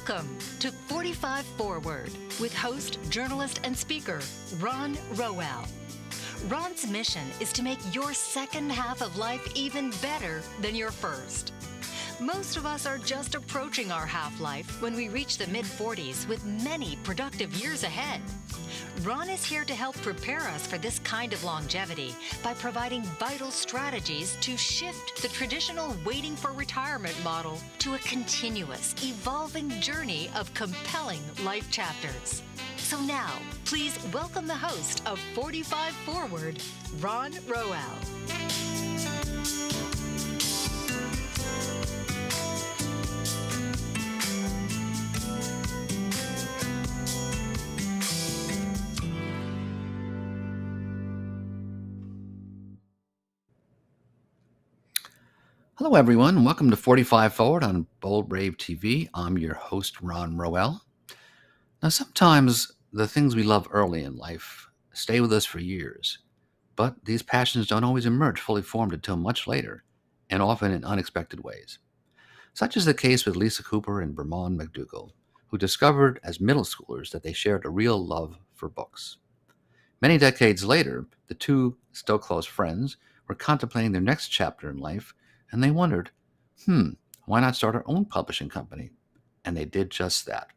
Welcome to 45 Forward with host, journalist, and speaker, Ron Rowell. Ron's mission is to make your second half of life even better than your first. Most of us are just approaching our half-life when we reach the mid-40s with many productive years ahead. Ron is here to help prepare us for this kind of longevity by providing vital strategies to shift the traditional waiting for retirement model to a continuous, evolving journey of compelling life chapters. So now, please welcome the host of 45 Forward, Ron Rowell. Hello, everyone, and welcome to 45 Forward on Bold Brave TV. I'm your host, Ron Rowell. Now, sometimes the things we love early in life stay with us for years, but these passions don't always emerge fully formed until much later, and often in unexpected ways. Such is the case with Lisa Cooper and Bremond and MacDougall, who discovered as middle schoolers that they shared a real love for books. Many decades later, the two still close friends were contemplating their next chapter in life, and they wondered, why not start our own publishing company? And they did just that.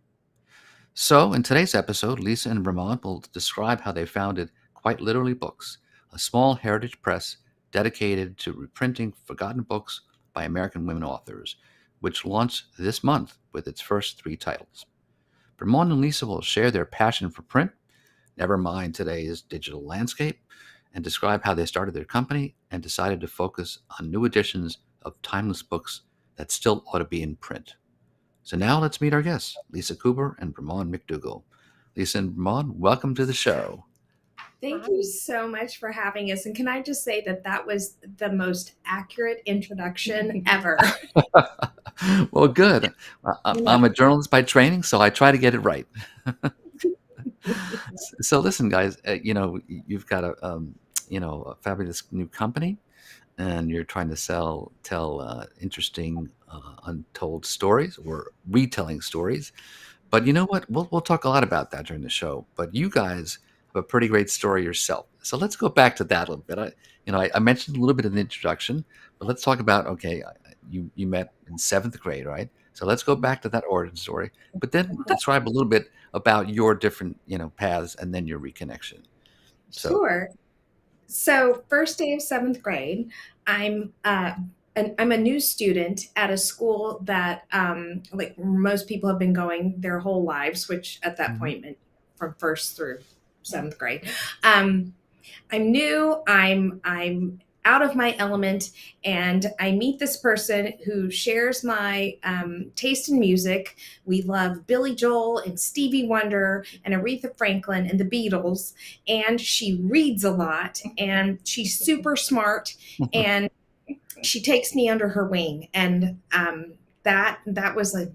So, in today's episode, Lisa and Bremond will describe how they founded Quite Literally Books, a small heritage press dedicated to reprinting forgotten books by American women authors, which launched this month with its first 3 titles. Bremond and Lisa will share their passion for print, never mind today's digital landscape, and describe how they started their company and decided to focus on new editions of timeless books that still ought to be in print. So now let's meet our guests, Lisa Cooper and Bremond MacDougall. Lisa and Bremond, welcome to the show. Thank you so much for having us. And can I just say that was the most accurate introduction ever. Well, good. I'm a journalist by training, so I try to get it right. So listen, guys, you've got a fabulous new company, and you're trying to tell interesting untold stories or retelling stories. But you know what? We'll talk a lot about that during the show. But you guys have a pretty great story yourself. So let's go back to that a little bit. I mentioned a little bit in the introduction, but let's talk about, you met in 7th grade, right? So let's go back to that origin story, but then describe a little bit about your different, paths and then your reconnection. Sure. So first day of 7th grade, I'm a new student at a school that like most people have been going their whole lives, which at that point meant from 1st through 7th grade. I'm new. I'm out of my element, and I meet this person who shares my taste in music. We love Billy Joel and Stevie Wonder and Aretha Franklin and the Beatles, and she reads a lot, and she's super smart, and she takes me under her wing, and that was a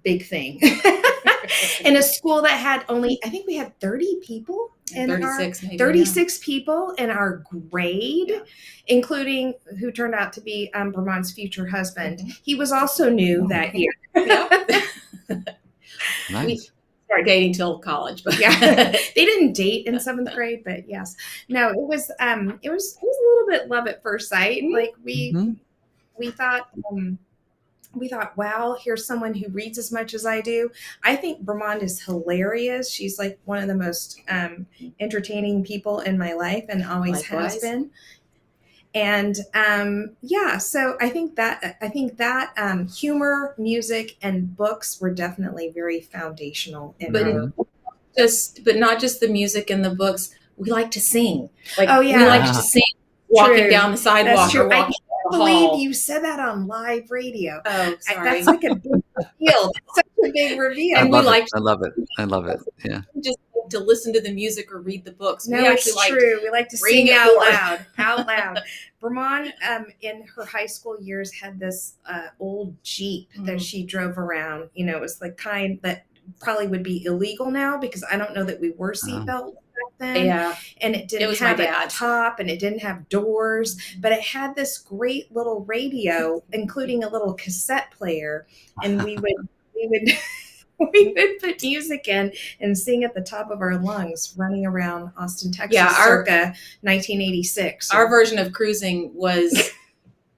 big thing. In a school that had only, I think we had 30 people in 36 people in our grade, including who turned out to be Bremond's future husband. He was also new that year. Nice. We started dating till college, but yeah, they didn't date in 7th grade, but yes, no, it was a little bit love at first sight. Like we thought, wow, here's someone who reads as much as I do. I think Bremond is hilarious. She's like one of the most entertaining people in my life, and always has been. And so I think that humor, music, and books were definitely very foundational in our. But not just the music and the books. We like to sing. We like to sing walking down the sidewalk. That's true. Or walking I can't believe you said that on live radio. Oh, sorry. That's like a big reveal. Such a big reveal. I love it. Yeah. Just to listen to the music or read the books. No, it's true. We like to sing out loud. Bremond, in her high school years, had this old Jeep that she drove around. It was the kind that probably would be illegal now, because I don't know that we were seatbelt back then. Yeah. And it didn't have a top, and it didn't have doors, but it had this great little radio, including a little cassette player. And we would we would put music in and sing at the top of our lungs, running around Austin, Texas, circa 1986. Our version of cruising was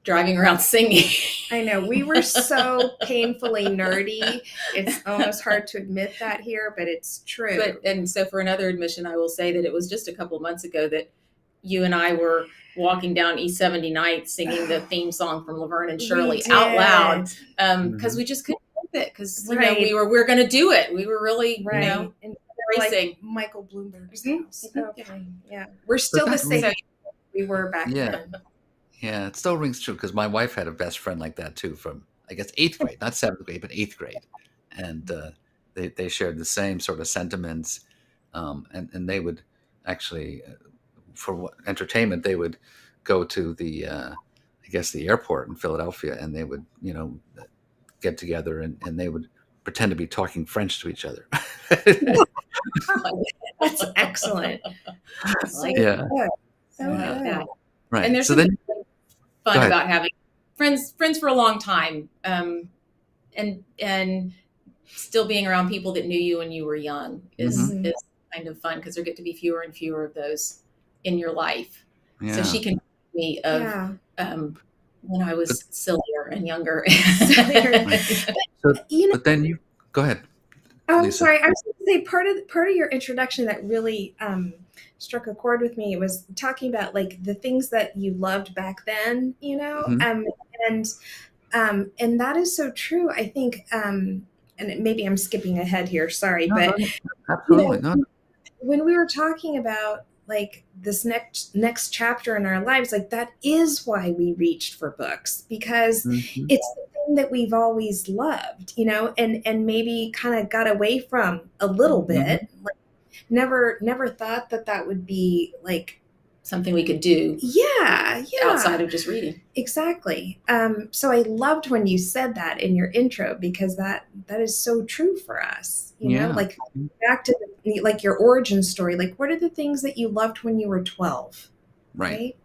driving around singing. I know. We were so painfully nerdy. It's almost hard to admit that here, but it's true. And so for another admission, I will say that it was just a couple of months ago that you and I were walking down East 79th singing the theme song from Laverne and Shirley out loud because we just couldn't help it because you know, we were going to do it. We were really, you know, and racing. Like Michael Bloomberg's house. Okay. Yeah. We're still the same we were back then. Yeah, it still rings true because my wife had a best friend like that too from, I guess, 8th grade, not 7th grade, but 8th grade. And they shared the same sort of sentiments. And they would actually, for entertainment, they would go to the, I guess, the airport in Philadelphia, and they would, you know, get together and they would pretend to be talking French to each other. That's excellent. So yeah. Good. So good. Right. And there's something fun about having friends for a long time, and still being around people that knew you when you were young is kind of fun because there get to be fewer and fewer of those in your life. Yeah. So she can me of when I was sillier and younger. But then you go ahead. Oh, I'm sorry. I was going to say part of your introduction that really struck a chord with me. It was talking about like the things that you loved back then, you know, and that is so true. I think, and maybe I'm skipping ahead here. Sorry, but absolutely not. When we were talking about like this next chapter in our lives, like that is why we reached for books, because it's the thing that we've always loved, you know, and maybe kind of got away from a little bit. Like never thought that would be like something we could do. Yeah. Outside of just reading. Exactly. So I loved when you said that in your intro, because that is so true for us, you know, like back to like your origin story. Like, what are the things that you loved when you were 12? Right.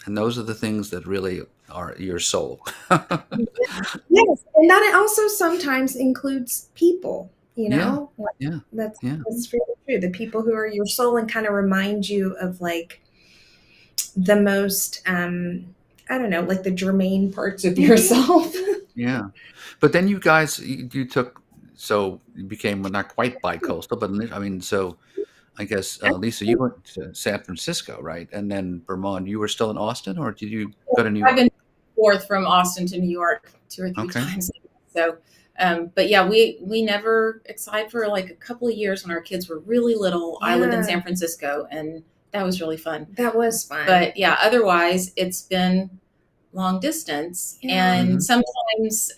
And those are the things that really are your soul. Yes. And that also sometimes includes people, you know, that's really true. The people who are your soul and kind of remind you of like the most, I don't know, like the germane parts of yourself. Yeah. But then you guys, you took, so you became not quite bi-coastal, but I mean, so I guess, Lisa, you went to San Francisco, right? And then Bremond, you were still in Austin, or did you go to New York? I've been forth from Austin to New York 2 or 3 times. So, but yeah, we never, aside for like a couple of years when our kids were really little, I lived in San Francisco, and that was really fun. That was fun. But yeah, otherwise it's been long distance, and sometimes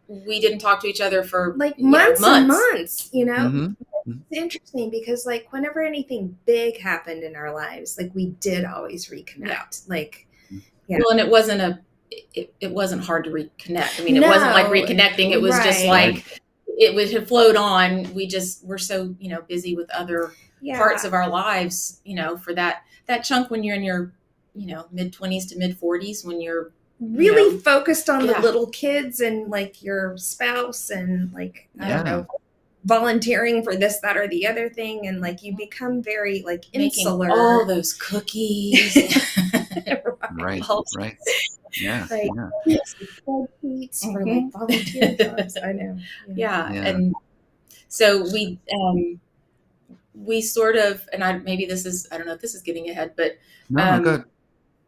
we didn't talk to each other for like months and months, you know. It's interesting because like whenever anything big happened in our lives, like we did always reconnect. Like well, and it wasn't hard to reconnect. I mean, it wasn't like reconnecting. It was just like it had flowed on. We just were so, you know, busy with other parts of our lives, you know, for that chunk when you're in your, you know, mid-20s to mid-40s, when you're really focused on the little kids and like your spouse and like, I don't know, volunteering for this, that, or the other thing. And like you become very like insular. Making all those cookies. Right. Yeah. Spreadsheets for like volunteer jobs. I know. Yeah. And so we sort of, and I don't know if this is getting ahead, but good.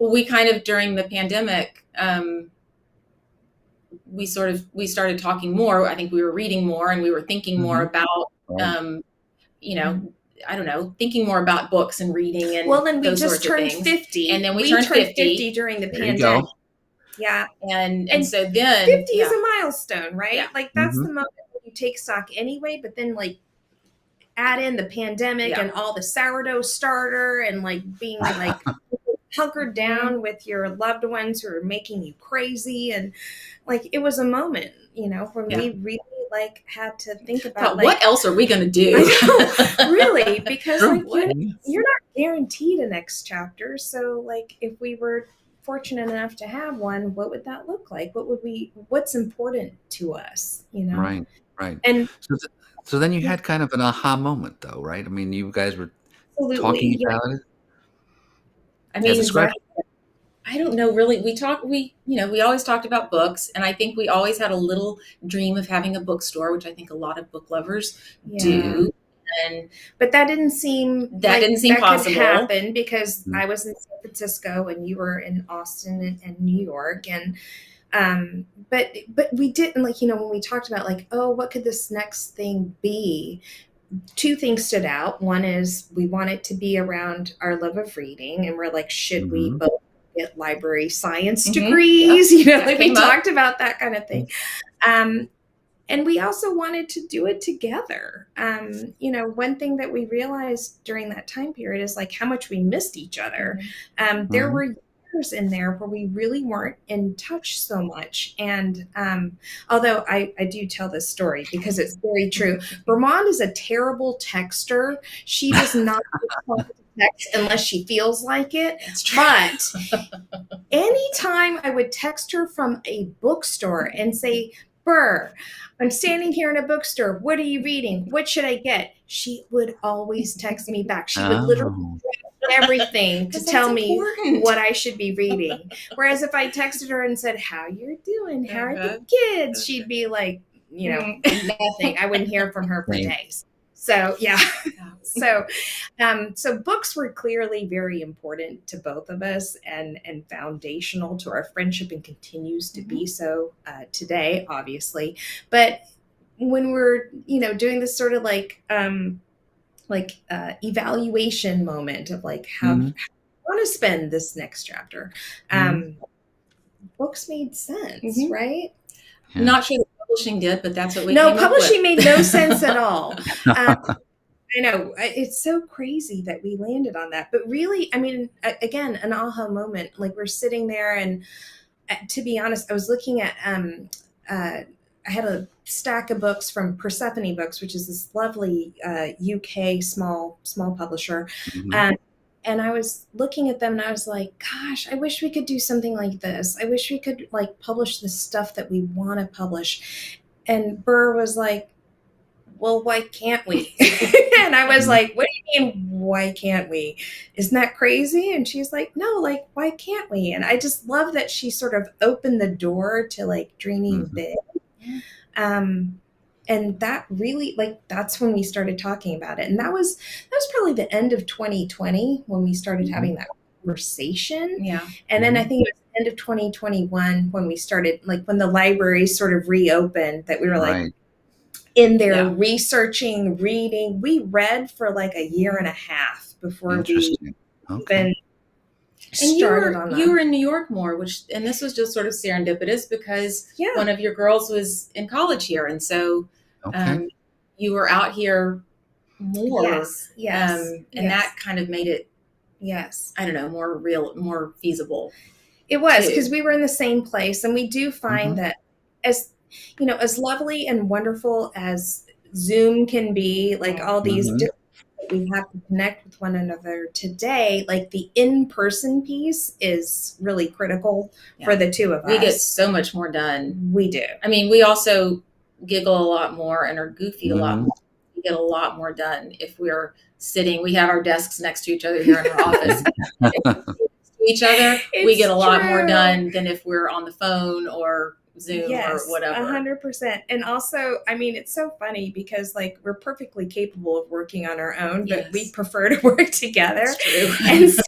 We kind of during the pandemic, we started talking more. I think we were reading more, and we were thinking more about, you know, I don't know, thinking more about books and reading and then we just turned 50, and then we turned 50 during the pandemic. Yeah, and so then 50 is a milestone, right? Yeah. Like that's the moment when you take stock anyway. But then like add in the pandemic and all the sourdough starter and like being like hunkered down with your loved ones who are making you crazy, and like it was a moment, you know, when we really like had to think about like, what else are we going to do? I know, really, because like you're not guaranteed a next chapter. So like if we were fortunate enough to have one, what would that look like? What's important to us, you know? Right. Right. And So then you had kind of an aha moment, though, right? I mean, you guys were talking absolutely, yeah, about it. I Yeah, mean, describe. exactly. I don't know really. We always talked about books, and I think we always had a little dream of having a bookstore, which I think a lot of book lovers Yeah. do. And But that didn't seem that didn't seem that possible. could happen because Mhm. I was in San Francisco and you were in Austin and New York. And but we didn't, like, when we talked about, like, oh, what could this next thing be? Two things stood out. One is we want it to be around our love of reading, and we're like, should we Mhm. both get library science Mhm. degrees? That Like we came up. talked about that kind of thing. And we also wanted to do it together. One thing that we realized during that time period is like how much we missed each other. There Mhm. were years in there where we really weren't in touch so much. And although I do tell this story because it's very true, Bremond is a terrible texter. She does not respond to text unless she feels like it. That's true. But anytime I would text her from a bookstore and say, Burr, I'm standing here in a bookstore. What are you reading? What should I get? She would always text me back. She would literally Oh, drop everything to 'Cause tell that's me important. what I should be reading. Whereas if I texted her and said, how you're doing? How are the kids? She'd be like, nothing. I wouldn't hear from her for same. days. So, yeah. So books were clearly very important to both of us and foundational to our friendship, and continues to be so today, obviously. But when we're doing this sort of evaluation moment of like how I Mhm. want to spend this next chapter, Mhm. books made sense, right? Yeah. Not sure the publishing did, but that's what we No, came up with. publishing made no sense at all. I know, it's so crazy that we landed on that, but really, I mean, again, an aha moment. Like we're sitting there, and to be honest, I was looking at, I had a stack of books from Persephone Books, which is this lovely UK small publisher. Mhm. And I was looking at them and I was like, gosh, I wish we could do something like this. I wish we could like publish the stuff that we want to publish. And Burr was like, well, why can't we? And I was Mhm. like, what do you mean, why can't we? Isn't that crazy? And she's like, no, like, why can't we? And I just love that she sort of opened the door to like dreaming Mhm. big. And that really, like, that's when we started talking about it. And that was probably the end of 2020 when we started having that conversation. Yeah. And then I think it was the end of 2021 when we started, like, when the libraries sort of reopened, that we were like, Right. in there Yeah. researching, reading. We read for like a year and a half before we Interesting. Okay. even And started on you that. were in New York more, and this was just sort of serendipitous because Yeah. one of your girls was in college here, and so Okay. you were out here more. Yes. And yes. that kind of made it, Yes. I don't know, more real, more feasible. It was too. because we were in the same place, and we do find Mhm. that as lovely and wonderful as Zoom can be, like all these Mhm. different that we have to connect with one another today, like the in-person piece is really critical for the two of us. We get so much more done. We do. I mean, we also giggle a lot more and are goofy a lot Mhm. more. We get a lot more done if we're sitting. We have our desks next to each other here in our office. If we're next to each other, we It's get a lot more true. done than if we're on the phone or Zoom or whatever. 100%. And also, I mean, it's so funny because like we're perfectly capable of working on our own, but we Yes. prefer to work together. That's true. And so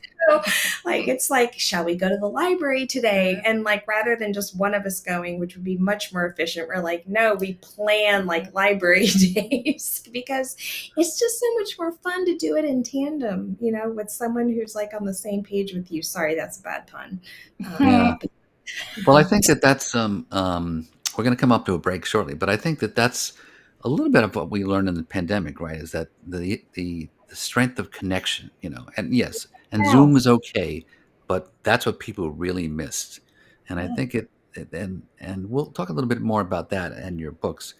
like it's like, shall we go to the library today? And like rather than just one of us going, which would be much more efficient, we're like, no, we plan like library days because it's just so much more fun to do it in tandem, with someone who's like on the same page with you. Sorry, that's a bad pun. Yeah. Well, I think that's we're going to come up to a break shortly, but I think that's a little bit of what we learned in the pandemic, right? Is that the strength of connection, and yes, and Zoom is okay, but that's what people really missed, and I think and we'll talk a little bit more about that and your books,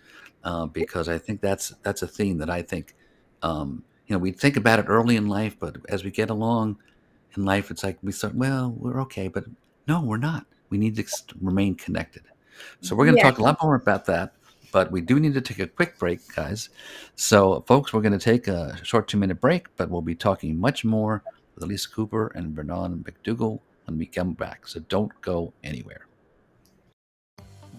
because I think that's a theme that I think, we think about it early in life, but as we get along in life, it's like we start, well, we're okay, but no, we're not. We need to remain connected. So we're going to talk a lot more about that But we do need to take a quick break, guys. So, folks, we're going to take a short 2-minute break, but we'll be talking much more with Lisa Cooper and Bremond and MacDougall when we come back. So don't go anywhere.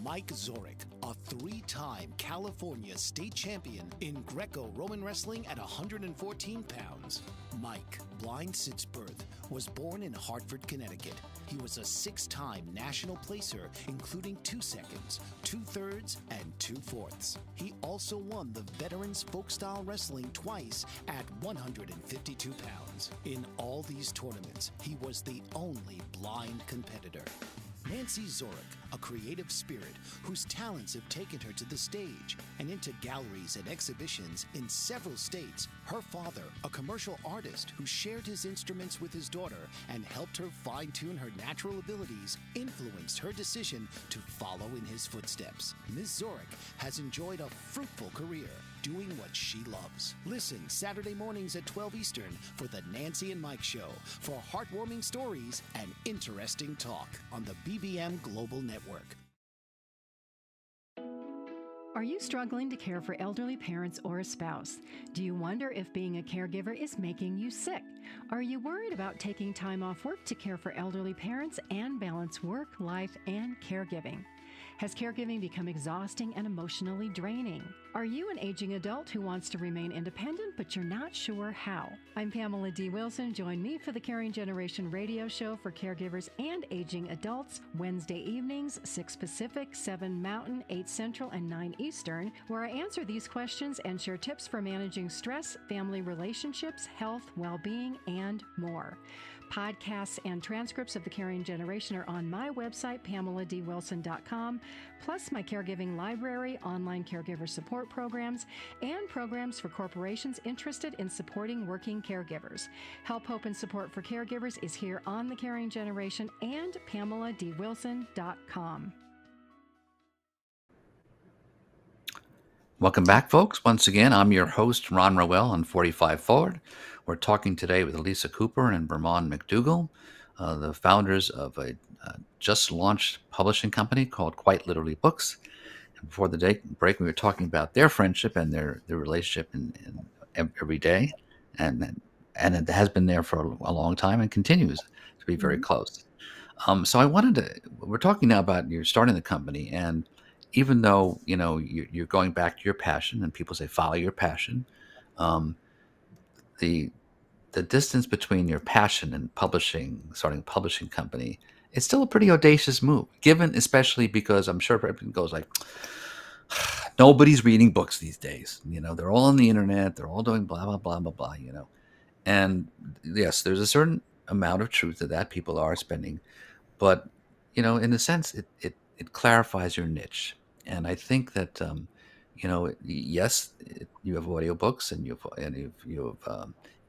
Mike Zorek, a 3-time California state champion in Greco-Roman wrestling at 114 pounds. Mike, blind since birth, was born in Hartford, Connecticut. He was a 6-time national placer, including 2 seconds, 2 thirds, and 2 fourths. He also won the Veterans Folk-Style Wrestling twice at 152 pounds. In all these tournaments, he was the only blind competitor. Nancy Zorek, a creative spirit whose talents have taken her to the stage and into galleries and exhibitions in several states. Her father, a commercial artist who shared his instruments with his daughter and helped her fine-tune her natural abilities, influenced her decision to follow in his footsteps. Ms. Zorek has enjoyed a fruitful career doing what she loves. Listen Saturday mornings at 12 Eastern for the Nancy and Mike Show for heartwarming stories and interesting talk on the BBM Global Network. Are you struggling to care for elderly parents or a spouse? Do you wonder if being a caregiver is making you sick? Are you worried about taking time off work to care for elderly parents and balance work, life, and caregiving? Has caregiving become exhausting and emotionally draining? Are you an aging adult who wants to remain independent, but you're not sure how? I'm Pamela D. Wilson. Join me for the Caring Generation radio show for caregivers and aging adults, Wednesday evenings, 6 Pacific, 7 Mountain, 8 Central, and 9 Eastern, where I answer these questions and share tips for managing stress, family relationships, health, well-being, and more. Podcasts and transcripts of The Caring Generation are on my website, PamelaDWilson.com, plus my caregiving library, online caregiver support programs, and programs for corporations interested in supporting working caregivers. Help, hope, and support for caregivers is here on The Caring Generation and PamelaDWilson.com. Welcome back, folks. Once again, I'm your host, Ron Rowell on 45 Forward. We're talking today with Lisa Cooper and Bremond MacDougall, the founders of a just-launched publishing company called Quite Literally Books. And before the break, we were talking about their friendship and their relationship in every day, and it has been there for a long time and continues to be very close. So we're talking now about you're starting the company, and even though you're going back to your passion, and people say follow your passion, the distance between your passion and starting a publishing company, it's still a pretty audacious move, given especially because I'm sure everyone goes like, nobody's reading books these days. They're all on the internet. They're all doing blah, blah, blah, blah, blah, And yes, there's a certain amount of truth to that. People are spending, but, in a sense, it clarifies your niche. And I think that, yes, you have audiobooks and you have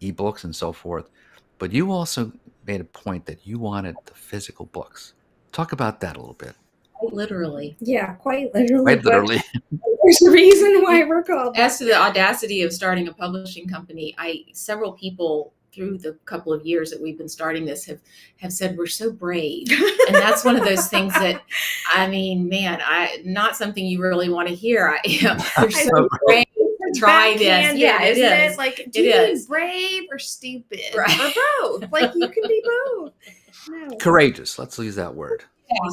ebooks and so forth, but you also made a point that you wanted the physical books. Talk about that a little bit. Literally. Yeah, quite literally. Quite literally. There's a reason why we're called that. As to the audacity of starting a publishing company, several people through the couple of years that we've been starting this have said we're so brave. And that's one of those things that, not something you really want to hear. You're so brave to try this. Yeah, it is. Like, do you mean brave or stupid? Right. Or both? Like, you can be both. No. Courageous. Let's use that word.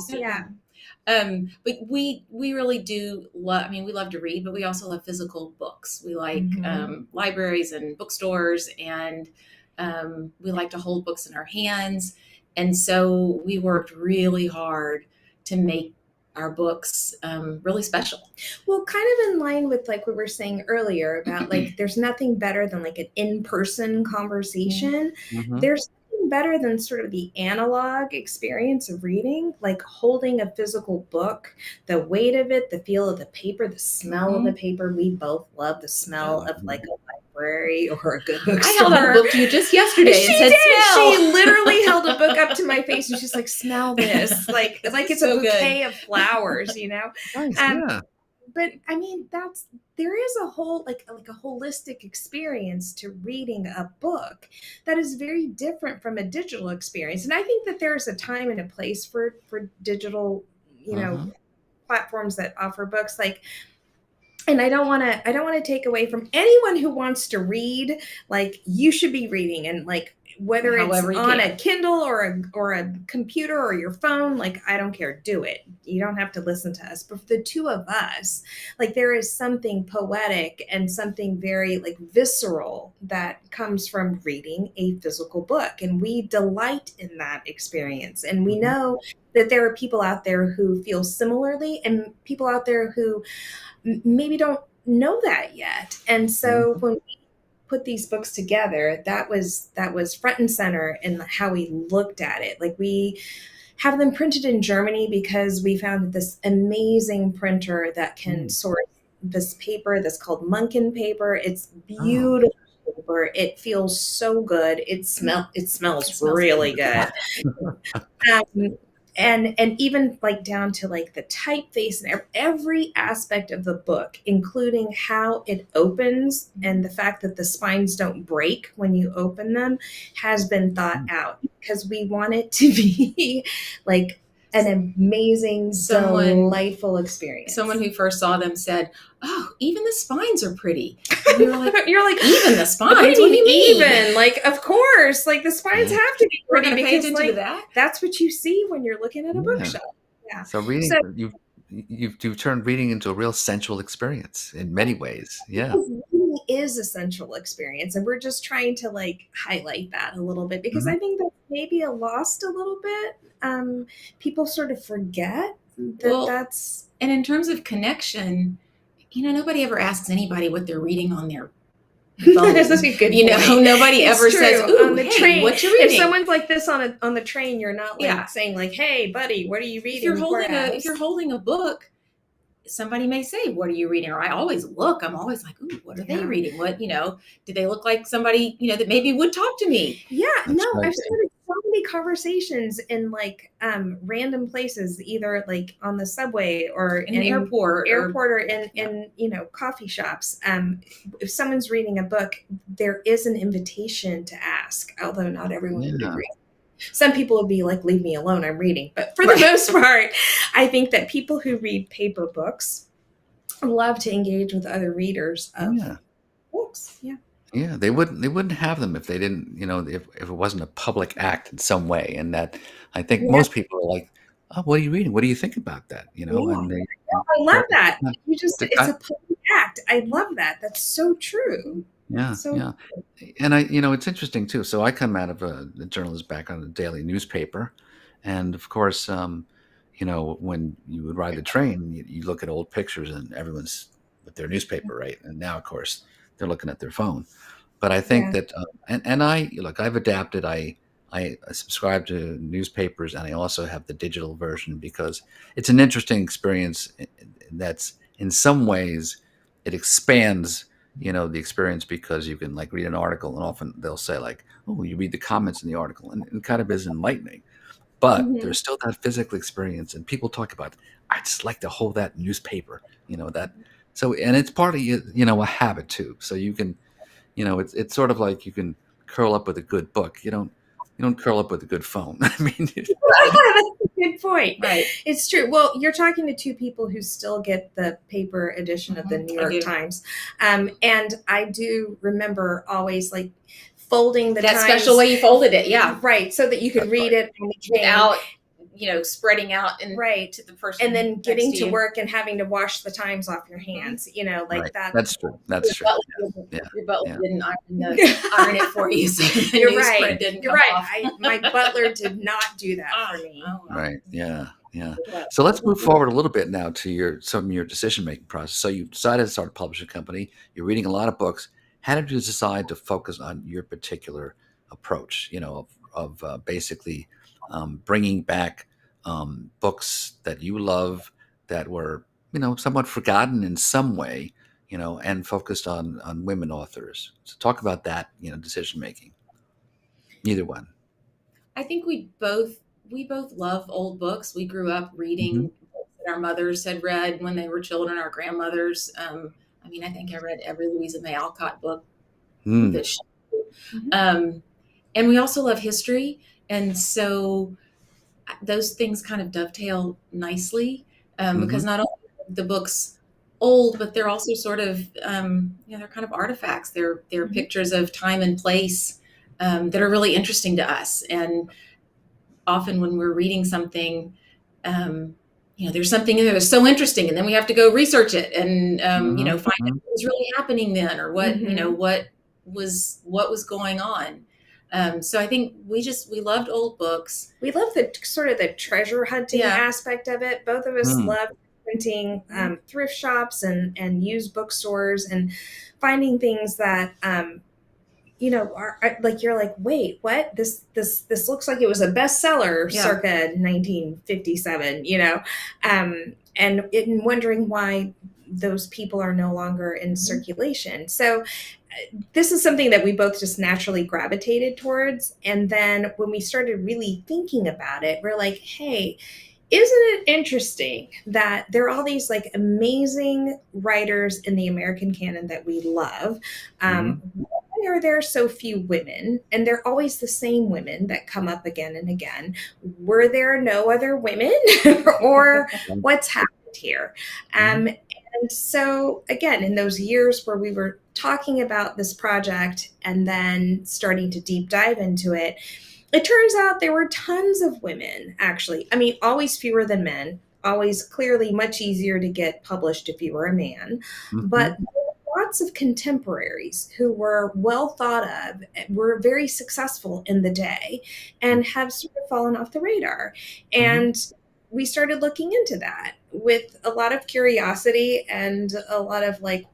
Yeah. But we really do love, we love to read, but we also love physical books. We like libraries and bookstores, and we like to hold books in our hands. And so we worked really hard to make our books really special. Well, kind of in line with like what we were saying earlier about like there's nothing better than like an in-person conversation. Mm-hmm. There's nothing better than sort of the analog experience of reading, like holding a physical book, the weight of it, the feel of the paper, the smell of the paper. We both love the smell of like a library or a good bookstore. I held out a book to you just yesterday and said, smell. She literally held a book up to my face and she's like, smell this. Like it's so a bouquet of flowers, Nice, yeah. But there is a whole like a holistic experience to reading a book that is very different from a digital experience. And I think that there's a time and a place for digital, platforms that offer books. Like and I don't want to take away from anyone who wants to read. Like, you should be reading, and like, whether it's on a Kindle or a computer or your phone, like, I don't care, do it. You don't have to listen to us. But for the two of us, like, there is something poetic and something very like visceral that comes from reading a physical book, and we delight in that experience. And we know that there are people out there who feel similarly, and people out there who maybe don't know that yet. And so when we put these books together, that was front and center in how we looked at it. Like, we have them printed in Germany because we found this amazing printer that can source this paper that's called Munkin paper. It's beautiful paper. It feels so good. It smells really good. And even like down to like the typeface and every aspect of the book, including how it opens and the fact that the spines don't break when you open them, has been thought out, because we want it to be like an amazing, delightful experience. Someone who first saw them said, "Oh, even the spines are pretty." And you're like, even the spines? What do you mean? Even, like, of course, like, the spines have to be pretty, because like, that? that's what you see when you're looking at a bookshelf. Yeah. So reading, you've turned reading into a real sensual experience in many ways. Yeah. It really is a sensual experience, and we're just trying to like highlight that a little bit, because I think that maybe lost a little bit. People sort of forget that that's. And in terms of connection, nobody ever asks anybody what they're reading on their phone. That's a good point. Nobody ever says, "Ooh, on the hey, train, what you reading?" If someone's like this on the train, you're not like saying like, "Hey, buddy, what are you reading?" If you're holding a book, somebody may say, "What are you reading?" Or I always look. I'm always like, "Ooh, what are they reading? What, do they look like somebody, that maybe would talk to me?" Yeah, I've started so many conversations in like random places, either like on the subway or in an airport or in coffee shops. If someone's reading a book, there is an invitation to ask, although not everyone would agree. Some people would be like, "Leave me alone, I'm reading." But for the most part, I think that people who read paper books love to engage with other readers of books. Yeah. Yeah, they wouldn't have them if they didn't, if it wasn't a public act in some way. And that, I think most people are like, "Oh, what are you reading? What do you think about that?" And I love that. It's a public act. I love that. That's so true. Yeah. And it's interesting too. So I come out of a journalist background, a daily newspaper. And of course, when you would ride the train, you look at old pictures and everyone's with their newspaper, right? And now, of course, they're looking at their phone. But I think that, I've adapted. I subscribe to newspapers, and I also have the digital version, because it's an interesting experience. That's, in some ways, it expands, the experience, because you can like read an article, and often they'll say like, "Oh, you read the comments in the article," and it kind of is enlightening. But there's still that physical experience, and people talk about, "I just like to hold that newspaper," that. So, and it's part of a habit too. So you can, it's sort of like you can curl up with a good book. You don't curl up with a good phone. I mean, that's a good point. Right. It's true. Well, you're talking to two people who still get the paper edition of the New York Times. And I do remember always like folding the that Times. Special way you folded it. Yeah. Right. So that you could read it on the train. Without, spreading out and to the person. And then getting to work and having to wash the Times off your hands, that. That's true. That's true. Your butler didn't iron it for you. So you're right. Didn't You're right. My butler did not do that for me. Right. Yeah. Yeah. So let's move forward a little bit now to some of your decision-making process. So you decided to start a publishing company. You're reading a lot of books. How did you decide to focus on your particular approach, of basically bringing back books that you love that were, somewhat forgotten in some way, and focused on women authors? So talk about that, decision-making. Either one. I think we both love old books. We grew up reading books that our mothers had read when they were children, our grandmothers. I think I read every Louisa May Alcott book. And we also love history. And so those things kind of dovetail nicely, because not only the books old, but they're also sort of, they're kind of artifacts. They're pictures of time and place that are really interesting to us. And often when we're reading something, there's something in there that's so interesting, and then we have to go research it and, find out what was really happening then, or what, what was going on. So I think we loved old books. We love the sort of the treasure hunting aspect of it. Both of us love printing thrift shops and used bookstores and finding things that, are like, you're like, wait, what? This looks like it was a bestseller circa 1957, and wondering why those people are no longer in circulation. So this is something that we both just naturally gravitated towards. And then when we started really thinking about it, we're like, hey, isn't it interesting that there are all these like amazing writers in the American canon that we love? Why are there so few women? And they're always the same women that come up again and again. Were there no other women or what's happened here? And so again, in those years where we were talking about this project and then starting to deep dive into it, it turns out there were tons of women, actually. I mean, always fewer than men, always clearly much easier to get published if you were a man. But there were lots of contemporaries who were well thought of, were very successful in the day, and have sort of fallen off the radar. And we started looking into that with a lot of curiosity and a lot of like,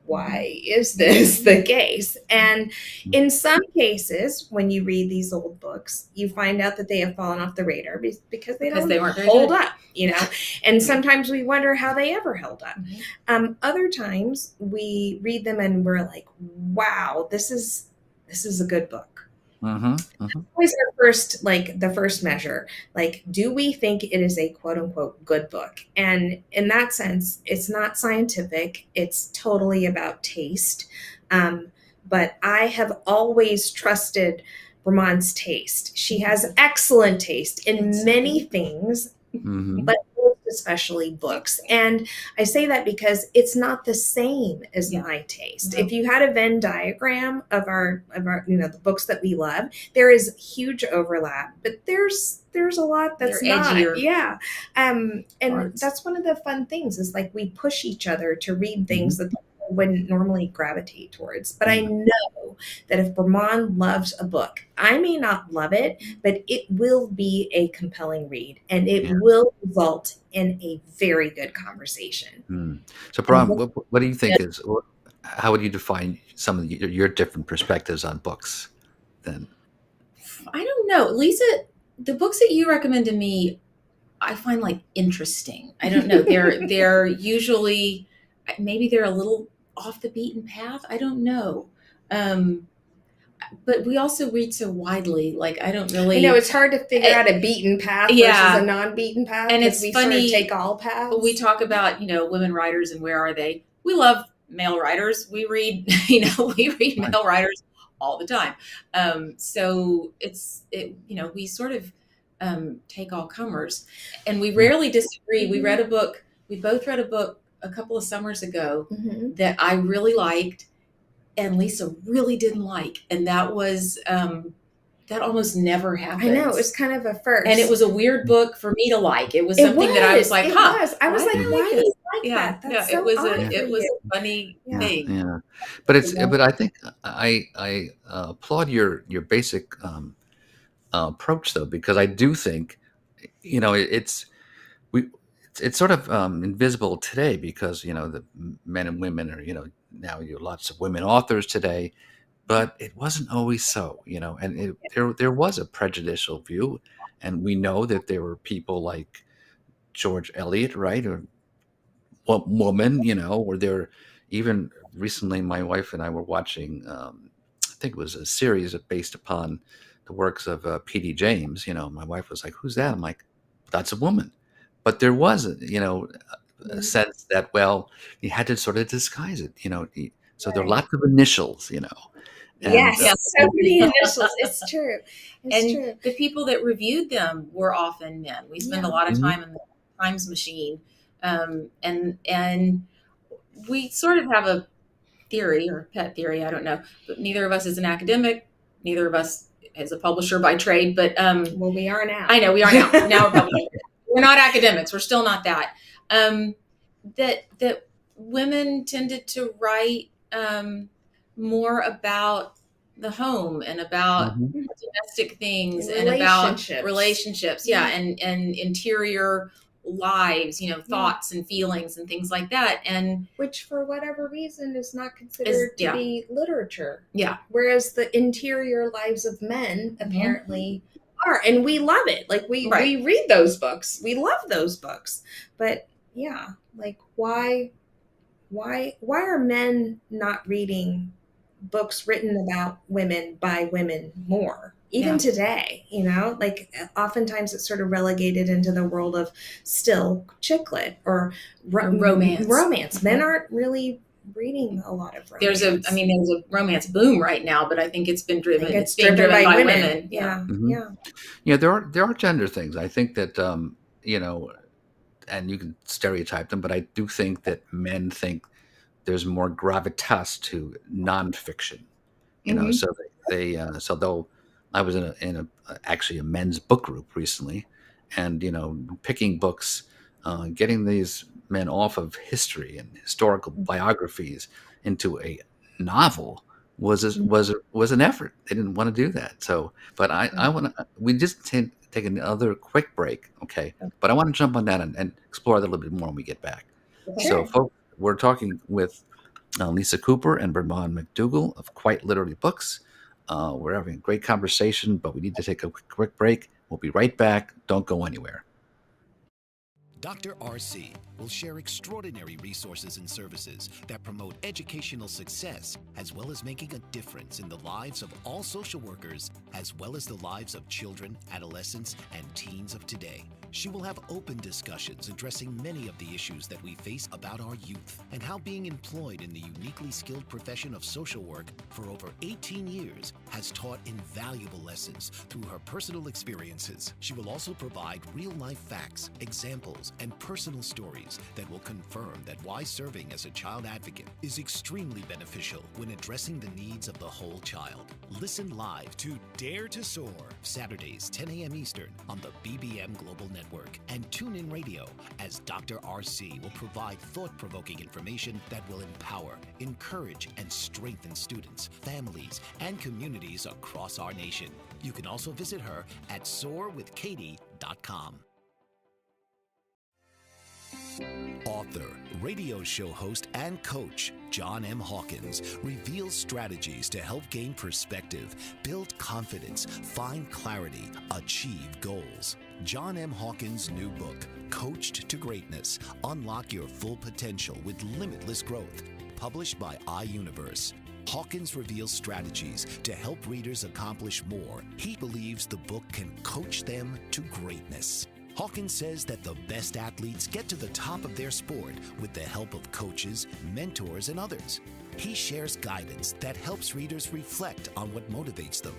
why is this the case? And in some cases, when you read these old books, you find out that they have fallen off the radar because they weren't hold up, and sometimes we wonder how they ever held up. Other times we read them and we're like, wow, this is a good book. Always the first measure, like, do we think it is a quote unquote good book? And in that sense, it's not scientific. It's totally about taste. But I have always trusted Bremond's taste. She has excellent taste in many things, but especially books. And I say that because it's not the same as my taste. If you had a Venn diagram of our the books that we love, there is huge overlap, but there's a lot that's not. Edgier. And that's one of the fun things is like we push each other to read things that wouldn't normally gravitate towards. But I know that if Bremond loves a book, I may not love it, but it will be a compelling read, and it will result in a very good conversation. So, Bremond, what do you think is, how would you define some of your different perspectives on books then? I don't know. Lisa, the books that you recommend to me, I find like interesting. I don't know. They're usually, maybe they're a little off the beaten path. I don't know. But we also read so widely. Like, I don't really. I know it's hard to figure out a beaten path versus a non-beaten path. And it's funny. Sort of take all paths. We talk about, women writers and where are they? We love male writers. We read, male writers all the time. So we sort of take all comers, and we rarely disagree. We both read a book a couple of summers ago that I really liked and Lisa really didn't like. And that was, that almost never happens. I know, it was kind of a first. And it was a weird book for me to like. It was something that I was like, I was like, why do you like that? That's so it was a funny thing. Yeah. But I think I applaud your basic approach though, because I do think, it's sort of invisible today because, the men and women are, now you have lots of women authors today, but it wasn't always so, and there was a prejudicial view. And we know that there were people like George Eliot, right? Or woman, or there even recently, my wife and I were watching, I think it was a series based upon the works of P.D. James. My wife was like, who's that? I'm like, that's a woman. But there was, a sense that, well, you had to sort of disguise it, so there are lots of initials, And, yes, so many initials. It's true. It's true. The people that reviewed them were often men. We spend a lot of time in the Times machine, and we sort of have a theory or pet theory, I don't know, but neither of us is an academic. Neither of us is a publisher by trade, but well, we are now. I know we are now. Now we're publishers. We're not academics. We're still not that. That women tended to write more about the home and about domestic things and about relationships. Yeah. And interior lives, thoughts and feelings and things like that. And which for whatever reason is not considered to be literature. Yeah. Whereas the interior lives of men apparently are, and we love it. Like we read those books. We love those books. But yeah, like why are men not reading books written about women by women more? Even today, like oftentimes it's sort of relegated into the world of still chick lit or romance. Men aren't really reading a lot of romance. There's a romance boom right now, but I think it's been driven. It's being driven by women. Yeah. Yeah. There are gender things. I think that and you can stereotype them, but I do think that men think there's more gravitas to nonfiction. So they'll. I was in actually a men's book group recently, and picking books, getting these men off of history and historical biographies into a novel was an effort. They didn't want to do that. So, but I want to. We just take another quick break, okay? But I want to jump on that and explore that a little bit more when we get back. Okay. So, folks, we're talking with Lisa Cooper and Bremond and MacDougall of Quite Literally Books. We're having a great conversation, but we need to take a quick break. We'll be right back. Don't go anywhere. Dr. RC will share extraordinary resources and services that promote educational success, as well as making a difference in the lives of all social workers, as well as the lives of children, adolescents, and teens of today. She will have open discussions addressing many of the issues that we face about our youth and how being employed in the uniquely skilled profession of social work for over 18 years has taught invaluable lessons through her personal experiences. She will also provide real-life facts, examples, and personal stories that will confirm that why serving as a child advocate is extremely beneficial when addressing the needs of the whole child. Listen live to Dare to Soar, Saturdays, 10 a.m. Eastern on the BBM Global Network, and tune in radio as Dr. RC will provide thought-provoking information that will empower, encourage, and strengthen students, families, and communities across our nation. You can also visit her at soarwithkatie.com. Author, radio show host, and coach John M. Hawkins reveals strategies to help gain perspective, build confidence, find clarity, achieve goals. John M. Hawkins' new book, Coached to Greatness, Unlock Your Full Potential with Limitless Growth, published by iUniverse. Hawkins reveals strategies to help readers accomplish more. He believes the book can coach them to greatness. Hawkins says that the best athletes get to the top of their sport with the help of coaches, mentors, and others. He shares guidance that helps readers reflect on what motivates them,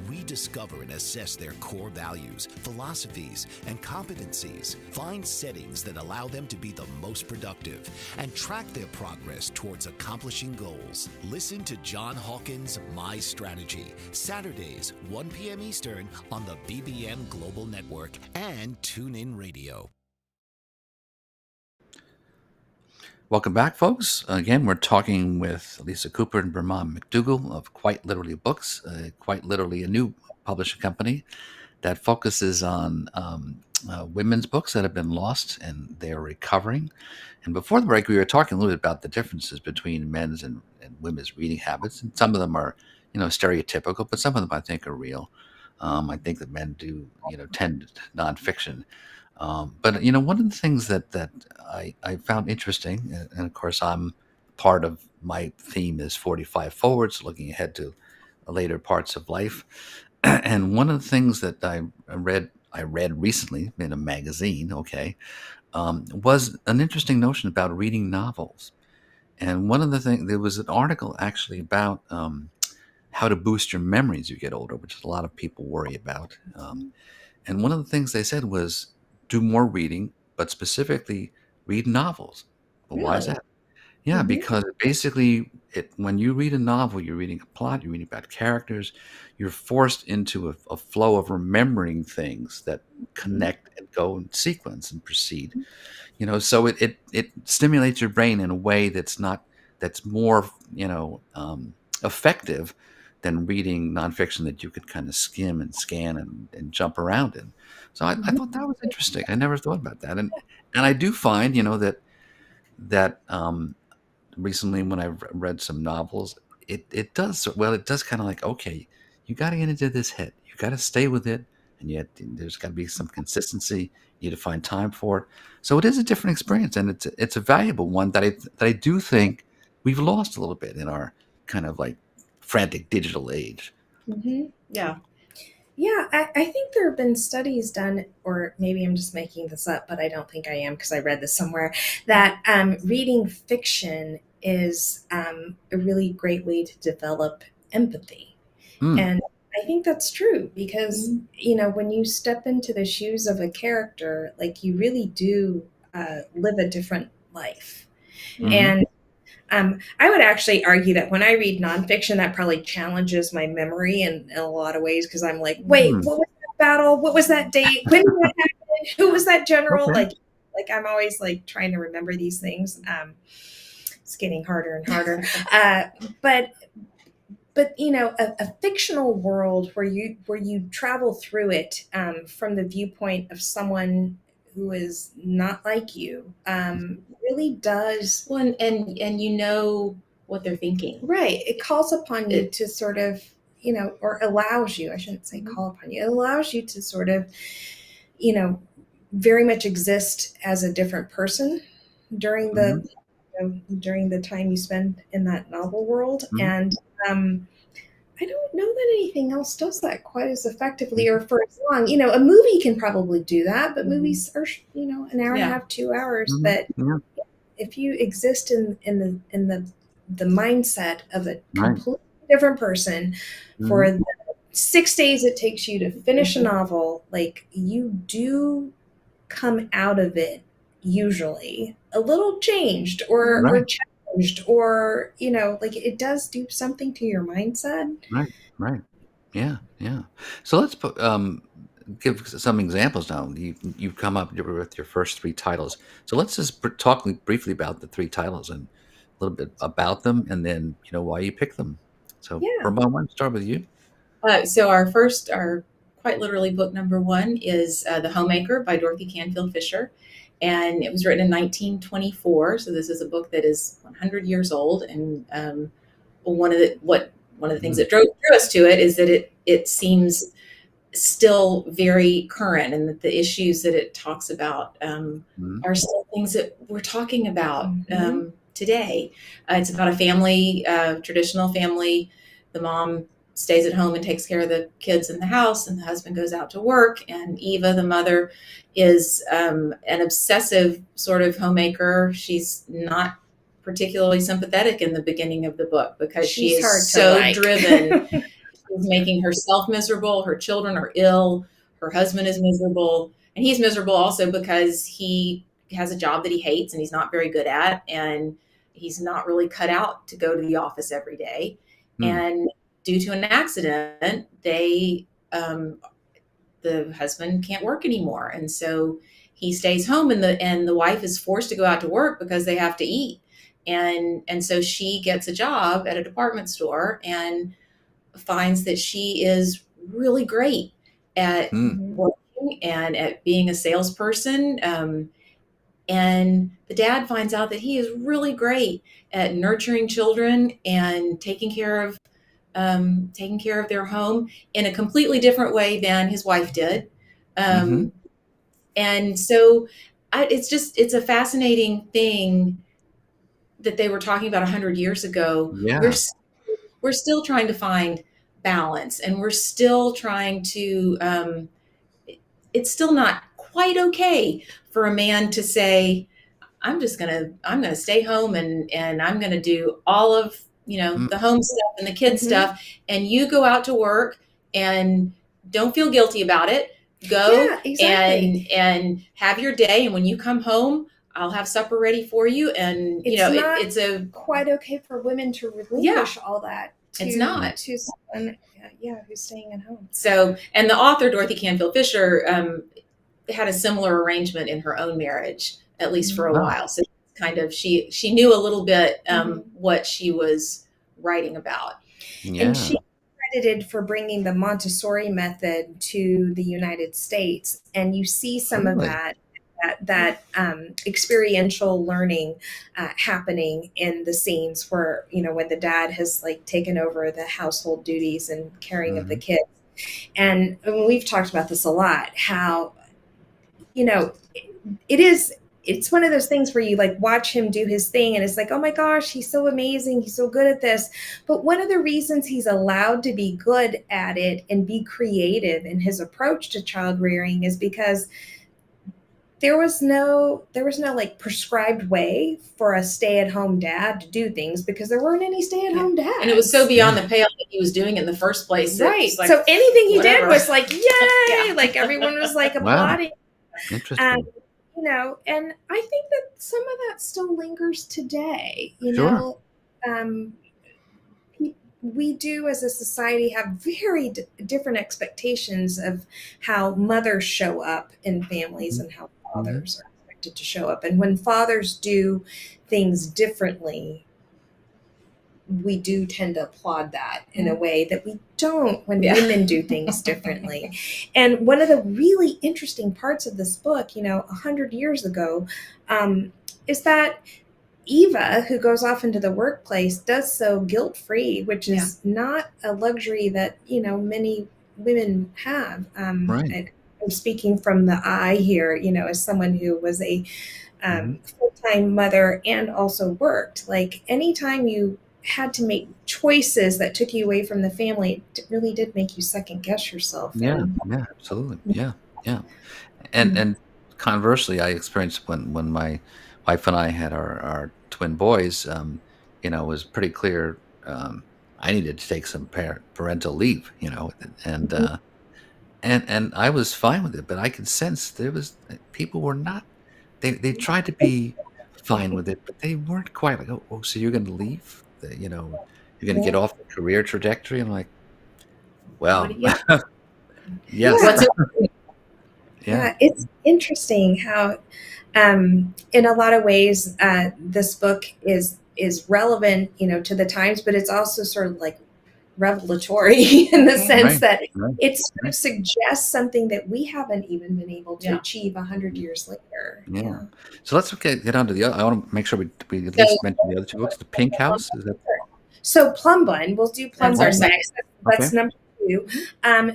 rediscover and assess their core values, philosophies, and competencies, find settings that allow them to be the most productive, and track their progress towards accomplishing goals. Listen to John Hawkins' My Strategy, Saturdays, 1 p.m. Eastern on the BBM Global Network and TuneIn Radio. Welcome back, folks. Again, we're talking with Lisa Cooper and Bremond MacDougall of Quite Literally Books, Quite Literally a new publishing company that focuses on women's books that have been lost and they're recovering. And before the break, we were talking a little bit about the differences between men's and women's reading habits. And some of them are, stereotypical, but some of them I think are real. I think that men do, tend to nonfiction. But one of the things that I found interesting, and of course I'm part of my theme is 45 forwards, looking ahead to later parts of life. And one of the things that I read recently in a magazine, was an interesting notion about reading novels. And one of the things, there was an article actually about how to boost your memory as you get older, which a lot of people worry about. And one of the things they said was, do more reading, but specifically read novels. Well, really? Why is that? Yeah, because basically, when you read a novel, you're reading a plot, you're reading about characters, you're forced into a flow of remembering things that connect and go in sequence and proceed. So it stimulates your brain in a way that's more effective than reading nonfiction that you could kind of skim and scan and jump around in. So I thought that was interesting. I never thought about that, and I do find that recently when I've read some novels, it does well. It does kind of like, okay, you got to get into this hit. You got to stay with it, and yet there's got to be some consistency. You need to find time for it. So it is a different experience, and it's a valuable one that I do think we've lost a little bit in our kind of like frantic digital age. Yeah. Yeah, I think there have been studies done, or maybe I'm just making this up, but I don't think I am because I read this somewhere, that reading fiction is a really great way to develop empathy. And I think that's true because, when you step into the shoes of a character, like you really do live a different life. And I would actually argue that when I read nonfiction, that probably challenges my memory in a lot of ways because I'm like, wait, what was that battle? What was that date? When did that happen? Who was that general? Okay. Like I'm always like trying to remember these things. It's getting harder and harder. But a fictional world where you travel through it from the viewpoint of someone who is not like you really does. Well, and what they're thinking. Right. It calls upon you to sort of, or allows you, I shouldn't say call upon you, it allows you to sort of, very much exist as a different person during the during the time you spend in that novel world. And I don't know that anything else does that quite as effectively or for as long. A movie can probably do that, but movies are, an hour and a half, 2 hours. But if you exist in the mindset of a completely different person for the 6 days it takes you to finish a novel, like you do come out of it usually a little changed or challenged or like it does do something to your mindset. Right. Yeah. So let's give some examples now. You've come up with your first 3 titles. So let's just talk briefly about the 3 titles and a little bit about them, and then why you picked them. So, Bremond, I want to start with you. So our quite literally book number 1 is The Homemaker by Dorothy Canfield Fisher. And it was written in 1924. So this is a book that is 100 years old. And one of the things that drew us to it is that it seems still very current, and that the issues that it talks about are still things that we're talking about today. It's about a family, traditional family. The mom stays at home and takes care of the kids in the house, and the husband goes out to work. And Eva, the mother, is an obsessive sort of homemaker. She's not particularly sympathetic in the beginning of the book because she is so driven. She's making herself miserable. Her children are ill. Her husband is miserable. And he's miserable also because he has a job that he hates and he's not very good at. And he's not really cut out to go to the office every day. And due to an accident, the husband can't work anymore. And so he stays home, and the wife is forced to go out to work because they have to eat. And so she gets a job at a department store and finds that she is really great at working and at being a salesperson. And the dad finds out that he is really great at nurturing children and taking care of their home in a completely different way than his wife did. And so it's a fascinating thing that they were talking about 100 years ago. Yeah. We're still trying to find balance, and we're still trying to, it's still not quite okay for a man to say, I'm going to stay home and I'm going to do all of, the home stuff and the kids stuff. And you go out to work and don't feel guilty about it. Go and have your day. And when you come home, I'll have supper ready for you. And, it's quite okay for women to relinquish all that. It's not. To someone, who's staying at home. So, and the author, Dorothy Canfield Fisher, had a similar arrangement in her own marriage, at least for a while. So kind of, she knew a little bit what she was writing about. Yeah. And she credited for bringing the Montessori method to the United States. And you see some of that experiential learning happening in the scenes where, when the dad has like taken over the household duties and caring of the kids. And we've talked about this a lot, how, it's one of those things where you like watch him do his thing and it's like, oh my gosh, he's so amazing. He's so good at this. But one of the reasons he's allowed to be good at it and be creative in his approach to child rearing is because there was no like prescribed way for a stay-at-home dad to do things because there weren't any stay-at-home dads. And it was so beyond the pale that he was doing it in the first place. Right. Like, so anything he did was like, yay! Like everyone was like applauding. Interesting. And I think that some of that still lingers today. We do as a society have very different expectations of how mothers show up in families and how fathers are expected to show up. And when fathers do things differently, we do tend to applaud that in a way that we don't when women do things differently. And one of the really interesting parts of this book, 100 years ago, is that Eva, who goes off into the workplace, does so guilt-free, which is not a luxury that, many women have. I'm speaking from the I here, as someone who was a full-time mother and also worked. Like anytime you had to make choices that took you away from the family, it really did make you second guess yourself. Yeah, absolutely. Yeah. And conversely, I experienced when my wife and I had our twin boys, it was pretty clear I needed to take some parental leave, and I was fine with it, but I could sense people were not, they tried to be fine with it, but they weren't quite like, oh, so you're going to leave? You're going to get off the career trajectory? I'm like, well, yes. Yeah, it's interesting how, in a lot of ways, this book is relevant, to the times, but it's also sort of like revelatory in the sense that it sort of suggests something that we haven't even been able to achieve 100 years later. Yeah. So let's get on to the other. I want to make sure we at least mention the other two books. The Pink House. Is that? So Plum Bun, we'll do Plum Bun next. That's number 2.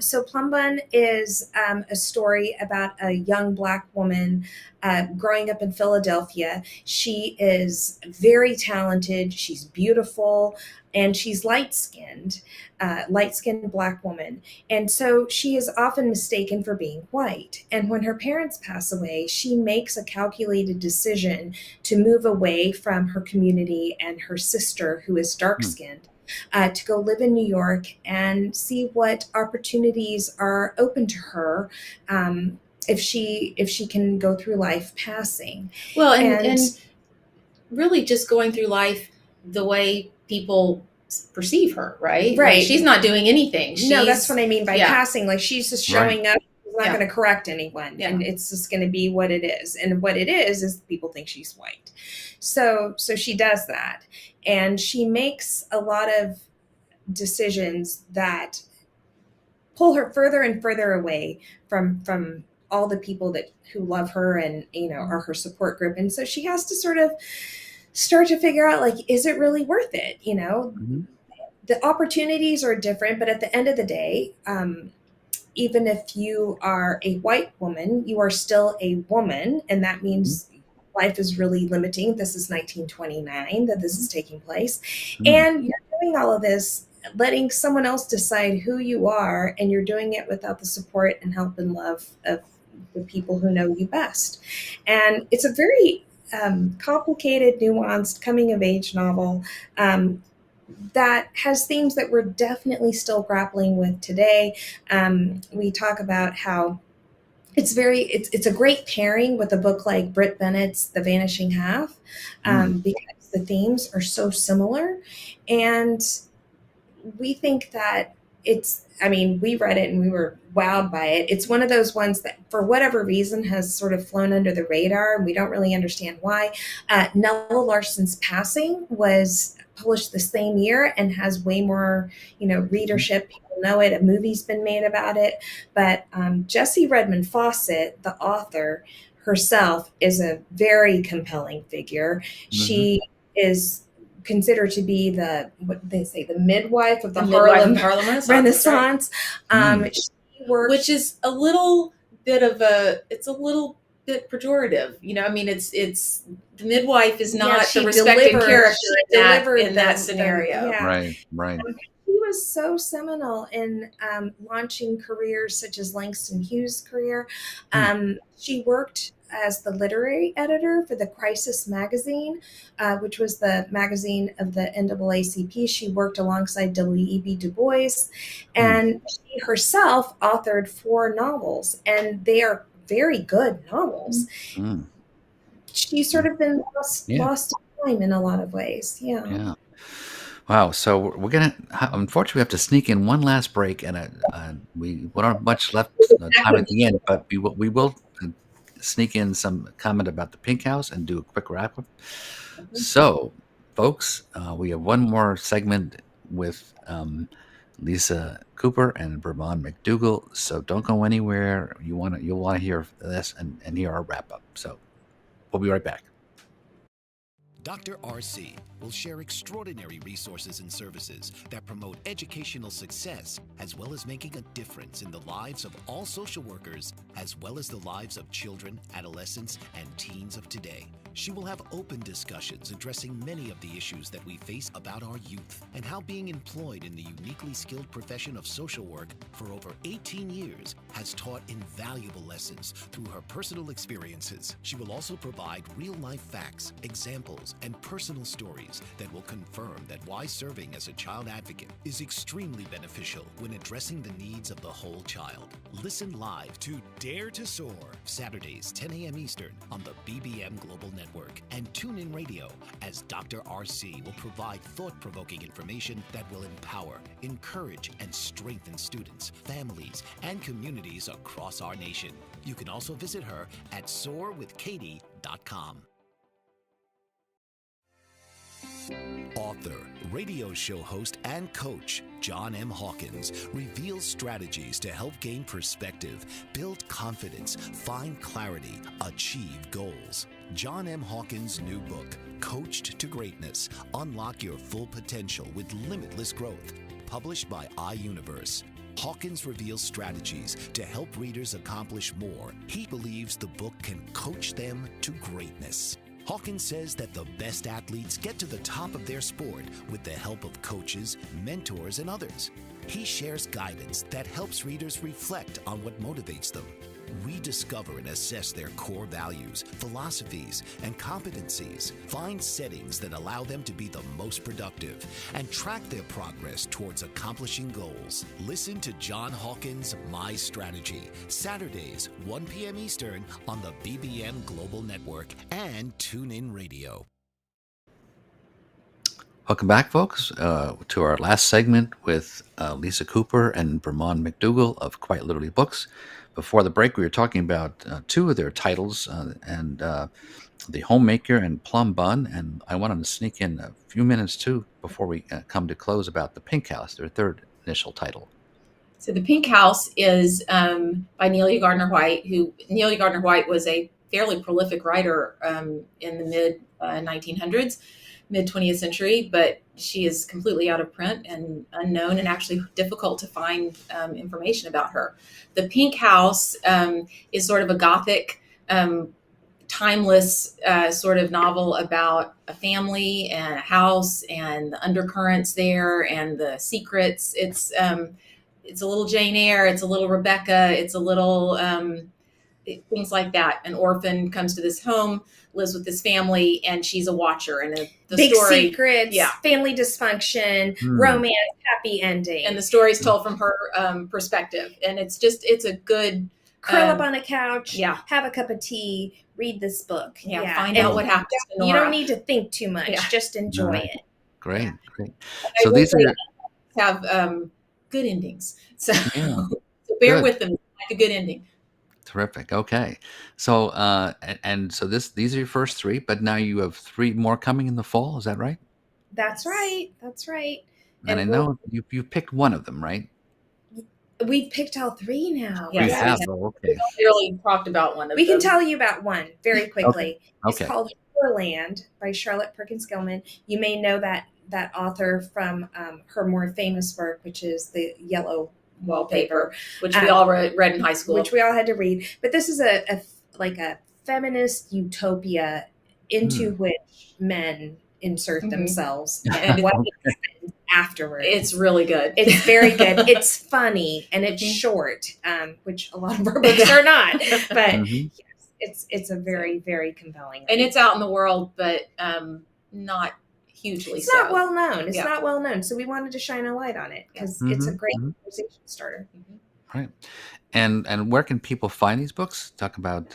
So Plum Bun is a story about a young Black woman growing up in Philadelphia. She is very talented. She's beautiful. And she's light-skinned Black woman. And so she is often mistaken for being white. And when her parents pass away, she makes a calculated decision to move away from her community and her sister, who is dark-skinned, to go live in New York and see what opportunities are open to her if she can go through life passing. Well, and really just going through life the way people perceive her, right? Like she's not doing anything. No, that's what I mean by passing. Like she's just showing up. She's not going to correct anyone, and it's just going to be what it is. And what it is people think she's white. So she does that, and she makes a lot of decisions that pull her further and further away from all the people who love her and are her support group. And so she has to sort of start to figure out, like, is it really worth it? The opportunities are different, but at the end of the day, even if you are a white woman, you are still a woman. And that means life is really limiting. This is 1929 that this is taking place. And you're doing all of this, letting someone else decide who you are, and you're doing it without the support and help and love of the people who know you best. And it's a very complicated, nuanced coming-of-age novel that has themes that we're definitely still grappling with today. We talk about how it's a great pairing with a book like Britt Bennett's The Vanishing Half, because the themes are so similar. And we think that we read it and we were wowed by it. It's one of those ones that, for whatever reason, has sort of flown under the radar, and we don't really understand why. Nella Larsen's Passing was published the same year and has way more, readership. People know it. A movie's been made about it. But Jessie Redmond Fawcett, the author herself, is a very compelling figure. She is considered to be the midwife of the Harlem Renaissance. She worked, which is a little bit bit pejorative. It's the midwife is not the respected character in that scenario. Right. He was so seminal in launching careers such as Langston Hughes' career. She worked as the literary editor for the Crisis magazine, which was the magazine of the NAACP. She worked alongside W.E.B. Du Bois, and she herself authored 4 novels, and they are very good novels. She's sort of been lost to time in a lot of ways. Yeah. Wow. So we're unfortunately, we have to sneak in one last break, and we don't have much left time at the end, but we will sneak in some comment about the Pink House and do a quick wrap up. So, folks, we have one more segment with Lisa Cooper and Bremond MacDougall. So don't go anywhere. You'll want to hear this and hear our wrap up. So we'll be right back. Dr. RC will share extraordinary resources and services that promote educational success, as well as making a difference in the lives of all social workers, as well as the lives of children, adolescents, and teens of today. She will have open discussions addressing many of the issues that we face about our youth and how being employed in the uniquely skilled profession of social work for over 18 years has taught invaluable lessons through her personal experiences. She will also provide real-life facts, examples, and personal stories that will confirm that why serving as a child advocate is extremely beneficial when addressing the needs of the whole child. Listen live to Dare to Soar, Saturdays, 10 a.m. Eastern on the BBM Global Network, and tune in radio as Dr. RC will provide thought-provoking information that will empower, encourage, and strengthen students, families, and communities across our nation. You can also visit her at soarwithkatie.com. Author, radio show host, and coach John M. Hawkins reveals strategies to help gain perspective, build confidence, find clarity, achieve goals. John M. Hawkins' new book, Coached to Greatness, Unlock Your Full Potential with Limitless Growth, published by iUniverse. Hawkins reveals strategies to help readers accomplish more. He believes the book can coach them to greatness. Hawkins says that the best athletes get to the top of their sport with the help of coaches, mentors, and others. He shares guidance that helps readers reflect on what motivates them. We discover and assess their core values, philosophies, and competencies, find settings that allow them to be the most productive, and track their progress towards accomplishing goals. Listen to John Hawkins' My Strategy, Saturdays, 1 p.m. Eastern on the BBM Global Network and TuneIn Radio. Welcome back, folks, to our last segment with Lisa Cooper and Bremond MacDougall of Quite Literally Books. Before the break, we were talking about 2 of their titles, and The Homemaker and Plum Bun, and I wanted to sneak in a few minutes, too, before we come to close, about The Pink House, their third initial title. So The Pink House is by Nelia Gardner White, Nelia Gardner White was a fairly prolific writer in the mid-1900s. Mid-20th century, but she is completely out of print and unknown, and actually difficult to find information about her. The Pink House is sort of a gothic, timeless sort of novel about a family and a house and the undercurrents there and the secrets. It's a little Jane Eyre, it's a little Rebecca, it's a little things like that. An orphan comes to this home, lives with this family, and she's a watcher. And the big story, secrets, family dysfunction, romance, happy ending. And the story is told from her perspective. And it's a good curl up on a couch, Yeah. have a cup of tea, read this book. Yeah. Find out what happens to Nora. You don't need to think too much. Yeah. Just enjoy it. Great, Yeah. great. So these have good endings. So, Yeah. so bear Good. with them. Like a good ending. Terrific. Okay. So and so these are your first 3, but now you have 3 more coming in the fall. Is that right? That's right. That's right. And I know you picked one of them, right? We've picked all 3 now. You have. Oh, okay. We really talked about one of them. We can tell you about one very quickly. Okay. It's called Horrorland by Charlotte Perkins Gilman. You may know that author from her more famous work, which is The Yellow Wallpaper, which we all read in high school. Which we all had to read. But this is a feminist utopia into which men insert themselves and what happens afterwards. It's really good. It's very good. It's funny and it's short, which a lot of our books are not. But yes, it's a very, very compelling read. And it's out in the world, but not hugely It's not well known. It's Yeah. not well known. So we wanted to shine a light on it because it's a great conversation starter. Right. And where can people find these books? Talk about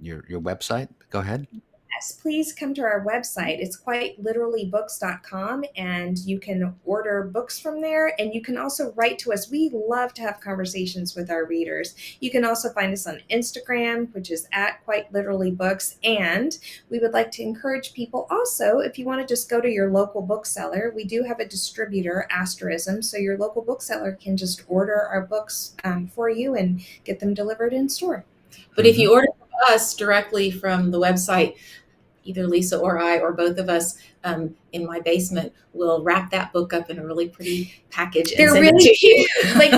your website. Go ahead. Yes, please come to our website. It's quiteliterallybooks.com, and you can order books from there, and you can also write to us. We love to have conversations with our readers. You can also find us on Instagram, which is @quiteliterallybooks, and we would like to encourage people also, if you want to just go to your local bookseller, we do have a distributor, Asterism, so your local bookseller can just order our books for you and get them delivered in store. But if you order from us directly from the website, either Lisa or I or both of us in my basement will wrap that book up in a really pretty package. They're really cute. Like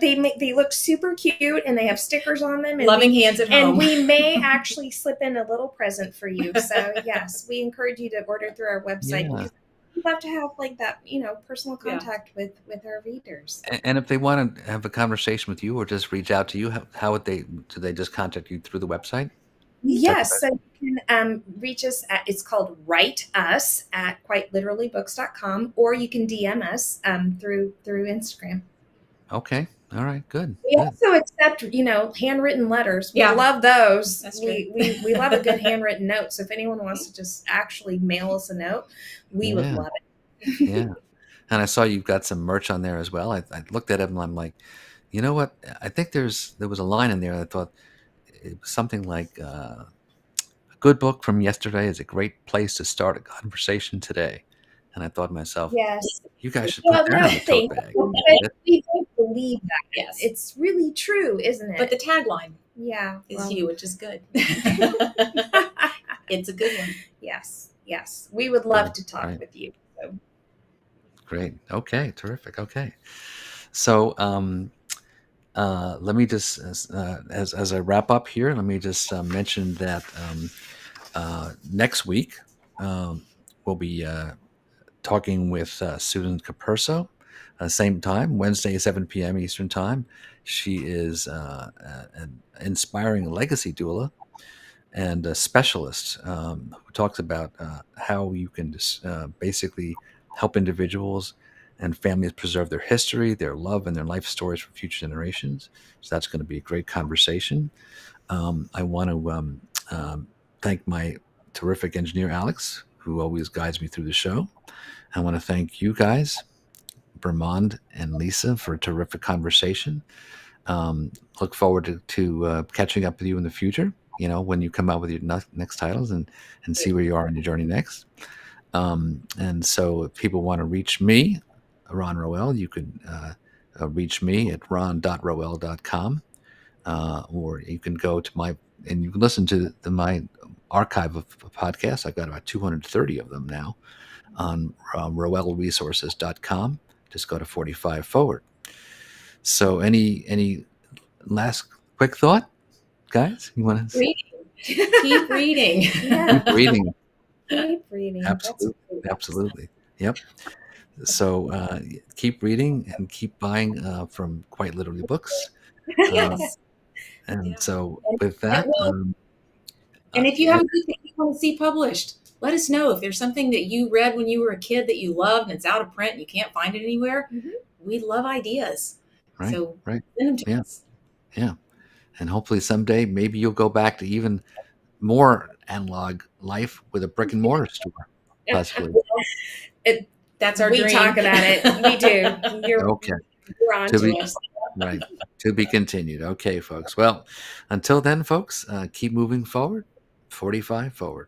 they look super cute and they have stickers on them. And Loving hands at home. And we may actually slip in a little present for you. So yes, we encourage you to order through our website. Because we love to have like that, personal contact with our readers. And if they want to have a conversation with you or just reach out to you, how would they? Do they just contact you through the website? Yes, so you can reach us it's called Write Us at quiteliterallybooks.com, or you can DM us through Instagram. Okay. All right. Good. We also accept, handwritten letters. We love those. That's true. We love a good handwritten note. So if anyone wants to just actually mail us a note, we would love it. Yeah. And I saw you've got some merch on there as well. I looked at it and I'm like, you know what? I think there was a line in there that I thought it was something like a good book from yesterday is a great place to start a conversation today. And I thought to myself, yes, you guys should put that on the tote bag. We don't believe that. Yes, it's really true, isn't it? But the tagline is you, which is good. It's a good one. Yes. We would love to talk with you. So. Great. Okay. Terrific. Okay. So let me just, as I wrap up here, let me just mention that next week we'll be talking with Susan Caperso, same time, Wednesday, 7 p.m. Eastern Time. She is an inspiring legacy doula and a specialist who talks about how you can basically help individuals and families preserve their history, their love, and their life stories for future generations. So that's going to be a great conversation. I want to thank my terrific engineer, Alex, who always guides me through the show. I want to thank you guys, Bremond and Lisa, for a terrific conversation. Look forward to catching up with you in the future, when you come out with your next titles and see where you are in your journey next. And so if people want to reach me, Ron Roel, you could reach me at ron.roel.com, or you can go to and you can listen to my archive of podcasts. I've got about 230 of them now on roelresources.com. Just go to 45 forward. So any last quick thought, guys? You want to keep reading. Yeah. Keep reading. Keep reading. Absolutely. Yep. So keep reading and keep buying from Quite Literally Books. Yes. So with that, and if you have anything you want to see published, let us know. If there's something that you read when you were a kid that you loved and it's out of print and you can't find it anywhere, we love ideas. Right, so right. send them to us. Yeah. And hopefully someday, maybe you'll go back to even more analog life with a brick and mortar store, possibly. That's our we dream. talk about it. We do. You're Okay. You're on to us. Right. To be continued. Okay, folks. Well, until then, folks, keep moving forward. 45 forward.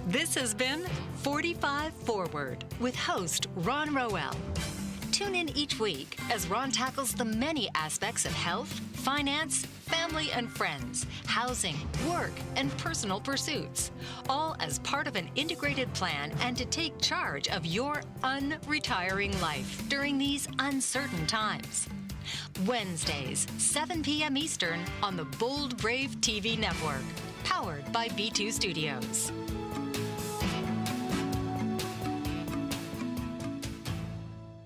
This has been 45 Forward with host Ron Roel. Tune in each week as Ron tackles the many aspects of health, finance, family and friends, housing, work, and personal pursuits, all as part of an integrated plan and to take charge of your unretiring life during these uncertain times. Wednesdays, 7 p.m. Eastern on the Bold Brave TV network, powered by B2 Studios.